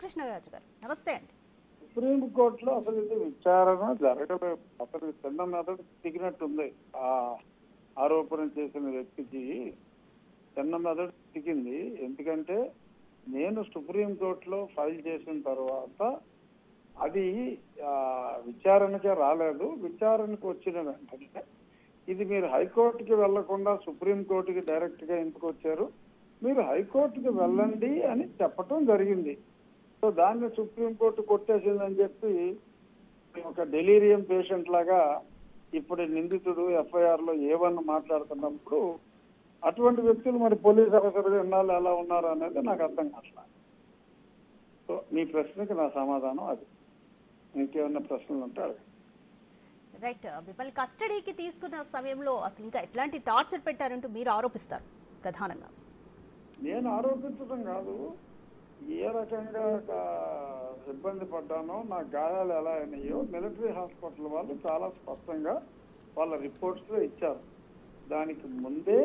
రఘురామకృష్ణరాజు గారు, నమస్తే అండి. సుప్రీంకోర్టులో అసలు ఇది విచారణ జరగలేదు. అసలు చిన్న మెదడు తిగినట్టుంది. ఆ ఆరోపణ చేసిన వ్యక్తికి చిన్న మెదడు తిగింది. ఎందుకంటే నేను సుప్రీంకోర్టులో ఫైల్ చేసిన తర్వాత అది విచారణకే రాలేదు. విచారణకు వచ్చిన వెంటనే ఇది మీరు హైకోర్టుకి వెళ్లకుండా సుప్రీంకోర్టుకి డైరెక్ట్ గా ఎందుకు వచ్చారు, మీరు హైకోర్టుకి వెళ్ళండి అని చెప్పటం జరిగింది. సో దాన్ని సుప్రీంకోర్టు కొట్టేసిందని చెప్పి ఒక డెలీరియం పేషెంట్ లాగా ఇప్పుడు నిందితుడు ఎఫ్ఐఆర్ లో A1 మాట్లాడుతున్నప్పుడు అటువంటి వ్యక్తులు మరి పోలీస్ ఆఫీసర్గా ఎన్నాళ్ళు ఎలా ఉన్నారు అనేది నాకు అర్థం కావట్లేదు. సో మీ ప్రశ్నకి నా సమాధానం అది. ఇంకేమన్నా ప్రశ్నలు ఉంటే అడగండి. రైట్, మిమ్మల్ని కస్టడీకి తీసుకున్న సమయంలో అసలు ఇంకా ఎట్లాంటి టార్చర్ పెట్టారంటూ మీరు ఆరోపిస్తారు ప్రధానంగా? నేను ఆరోపించడం కాదు, ఏ రకంగా ఇబ్బంది పడ్డానో, నా గాయాలు ఎలా అయినాయో మిలిటరీ హాస్పిటల్ వాళ్ళు చాలా స్పష్టంగా వాళ్ళ రిపోర్ట్స్ లో ఇచ్చారు. దానికి ముందే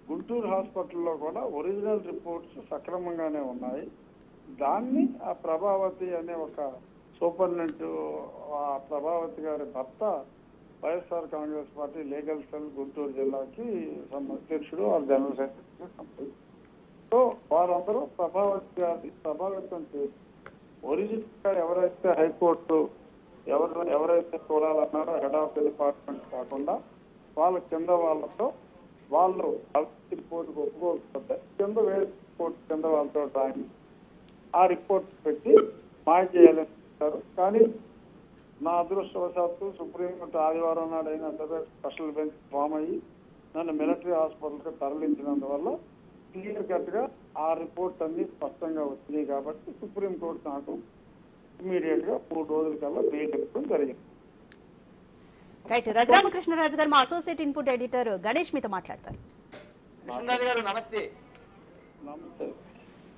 గుంటూరు హాస్పిటల్లో కూడా ఒరిజినల్ రిపోర్ట్స్ సక్రమంగానే ఉన్నాయి. దాన్ని ఆ ప్రభావతి అనే ఒక సూపరింటెండెంట్, ఆ ప్రభావతి గారి భర్త YSR Congress party legal cell Guntur జిల్లాకి అధ్యక్షుడు, ఆ జనరల్ సెక్రటరీ. సో వారందరూ ప్రభావితం చేసి ఒరిజినల్ గా ఎవరైతే హైకోర్టు ఎవరైతే చూడాలన్నారో హెడ్ ఆఫ్ ది డిపార్ట్మెంట్ కాకుండా వాళ్ళ కింద వాళ్ళతో వాళ్ళు రిపోర్టుకు ఒప్పుకోకపోతే కింద వేరే రిపోర్ట్ కింద వాళ్ళతో రాయి ఆ రిపోర్ట్ పెట్టి మాయ చేయాలని చెప్పారు. కానీ నా అదృష్టవశాత్తు సుప్రీంకోర్టు ఆదివారం నాడు అయినా సరే స్పెషల్ బెంచ్ ఫామ్ అయ్యి నన్ను మిలిటరీ హాస్పిటల్కి తరలించినందువల్ల క్లియర్ కట్ గా ఆ రిపోర్ట్ అన్ని స్పష్టంగా వచ్చినాయి. కాబట్టి సుప్రీంకోర్టు నాకు ఇమీడియట్ గా 3 రోజుల కల్లా బెయిల్ ఇవ్వడం జరిగింది. రైట్, రఘురామకృష్ణరాజు గారు మా అసోసియేట్ ఇన్పుట్ ఎడిటర్ గణేష్ మీతో మాట్లాడతారు. కృష్ణరాజు గారు నమస్తే. నమస్తే.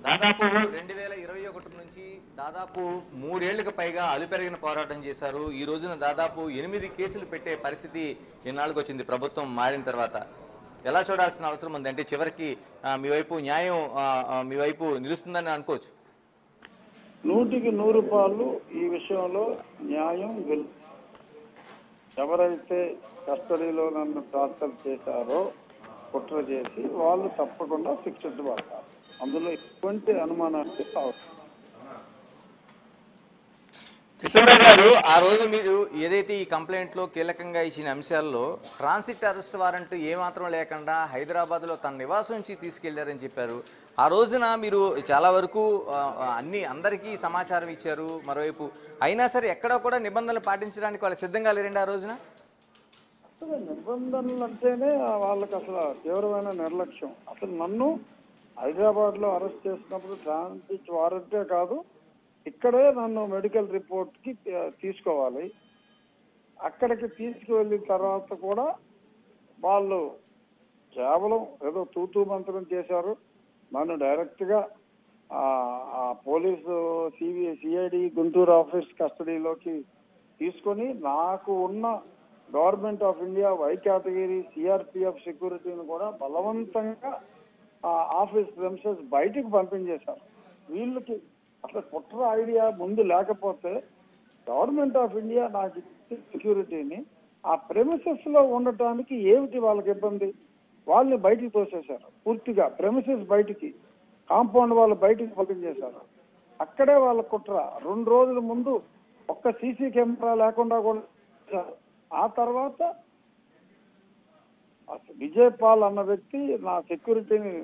దాదాపు 2021 నుంచి దాదాపు 3 ఏళ్లకు పైగా అలుపెరిగిన పోరాటం చేశారు. ఈ రోజున దాదాపు 8 కేసులు పెట్టే పరిస్థితి ఇన్నాళ్ళకి వచ్చింది ప్రభుత్వం మారిన తర్వాత. ఎలా చూడాల్సిన అవసరం ఉంది? అంటే చివరికి మీ వైపు న్యాయం మీ వైపు నిలుస్తుందని అనుకోవచ్చు. 100కి 100 రూపాయలు ఈ విషయంలో న్యాయం ఎవరైతే కస్టడీలో నన్ను టార్చర్ చేశారో, కుట్ర చేసి వాళ్ళు తప్పకుండా శిక్షించబడతారు. అందులో ఎటువంటి అనుమానానికి అవసరం. కృష్ణరాజు గారు, ఆ రోజు మీరు ఏదైతే ఈ కంప్లైంట్ లో కీలకంగా ఇచ్చిన అంశాల్లో ట్రాన్సిట్ అరెస్ట్ వారెంట్ ఏమాత్రం లేకుండా హైదరాబాద్ లో తన నివాసం నుంచి తీసుకెళ్లారని చెప్పారు. ఆ రోజున మీరు చాలా వరకు అందరికీ సమాచారం ఇచ్చారు. మరోవైపు అయినా సరే ఎక్కడా కూడా నిబంధనలు పాటించడానికి వాళ్ళు సిద్ధంగా లేరండి ఆ రోజున? అసలు నిబంధనలు అంటేనే వాళ్ళకి అసలు తీవ్రమైన నిర్లక్ష్యం. అసలు నన్ను హైదరాబాద్ లో అరెస్ట్ చేసినప్పుడు ట్రాన్సిట్ వారెంటే కాదు, ఇక్కడే నన్ను మెడికల్ రిపోర్ట్ కి తీసుకోవాలి. అక్కడికి తీసుకువెళ్ళిన తర్వాత కూడా వాళ్ళు కేవలం ఏదో తూతూ మంత్రం చేశారు. నన్ను డైరెక్ట్ గా పోలీసు సిఐడి గుంటూరు ఆఫీస్ కస్టడీలోకి తీసుకొని నాకు ఉన్న government of India why category CRPF సెక్యూరిటీని కూడా బలవంతంగా ఆఫీస్ ప్రెమిసెస్ బయటికి పంపించేశారు. వీళ్ళకి అసలు కుట్ర ఐడియా ముందు లేకపోతే గవర్నమెంట్ ఆఫ్ ఇండియా నాకు సెక్యూరిటీని ఆ ప్రెమిసెస్ లో ఉండటానికి ఏమిటి వాళ్ళకి ఇబ్బంది? వాళ్ళని బయటికి తోసేశారు. పూర్తిగా ప్రెమిసెస్ బయటికి, కాంపౌండ్ వాళ్ళు బయటికి పంపించేశారు. అక్కడే వాళ్ళ కుట్ర. 2 రోజుల ముందు ఒక్క సీసీ కెమెరా లేకుండా కూడా. ఆ తర్వాత విజయ్ పాల్ అన్న వ్యక్తి నా సెక్యూరిటీని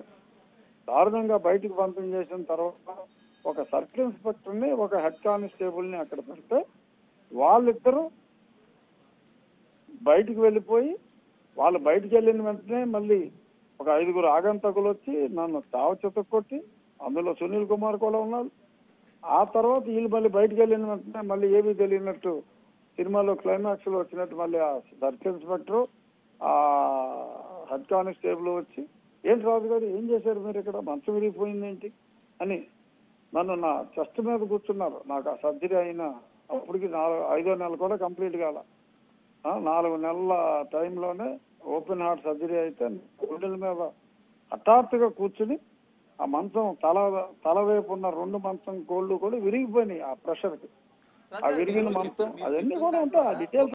దారుణంగా బయటికి పంపించేసిన తర్వాత ఒక సర్కిల్ ఇన్స్పెక్టర్ని, ఒక హెడ్ కానిస్టేబుల్ని అక్కడ పెడితే వాళ్ళిద్దరూ బయటికి వెళ్ళిపోయి, వాళ్ళు బయటికి వెళ్ళిన వెంటనే మళ్ళీ ఒక 5గురు ఆగంతకులు వచ్చి నన్ను తావచెత్త కొట్టి, అందులో సునీల్ కుమార్ కూడా ఉన్నారు. ఆ తర్వాత వీళ్ళు మళ్ళీ బయటికి వెళ్ళిన వెంటనే మళ్ళీ ఏమీ తెలియనట్టు సినిమాలో క్లైమాక్స్ లో వచ్చినట్టు మళ్ళీ ఆ సర్కిల్ ఇన్స్పెక్టర్, ఆ హెడ్ కానిస్టేబుల్ వచ్చి, ఏంటి రాజు గారు ఏం చేశారు మీరు ఇక్కడ, మంచం విరిగిపోయిందేంటి అని నన్ను నా చెస్ట్ మీద కూర్చున్నారు. నాకు ఆ సర్జరీ అయిన అప్పటికి 5వ నెల కూడా కంప్లీట్ కాల. 4 నెలల టైంలోనే ఓపెన్ హార్ట్ సర్జరీ అయితే గుండెల మీద హఠాత్తుగా కూర్చుని ఆ మంచం తల వైపు ఉన్న 2 మంచం కోళ్ళు కూడా విరిగిపోయినాయి ఆ ప్రెషర్కి. ఆ విరిగిన మంచం అవన్నీ కూడా ఉంటాయి, ఆ డీటెయిల్స్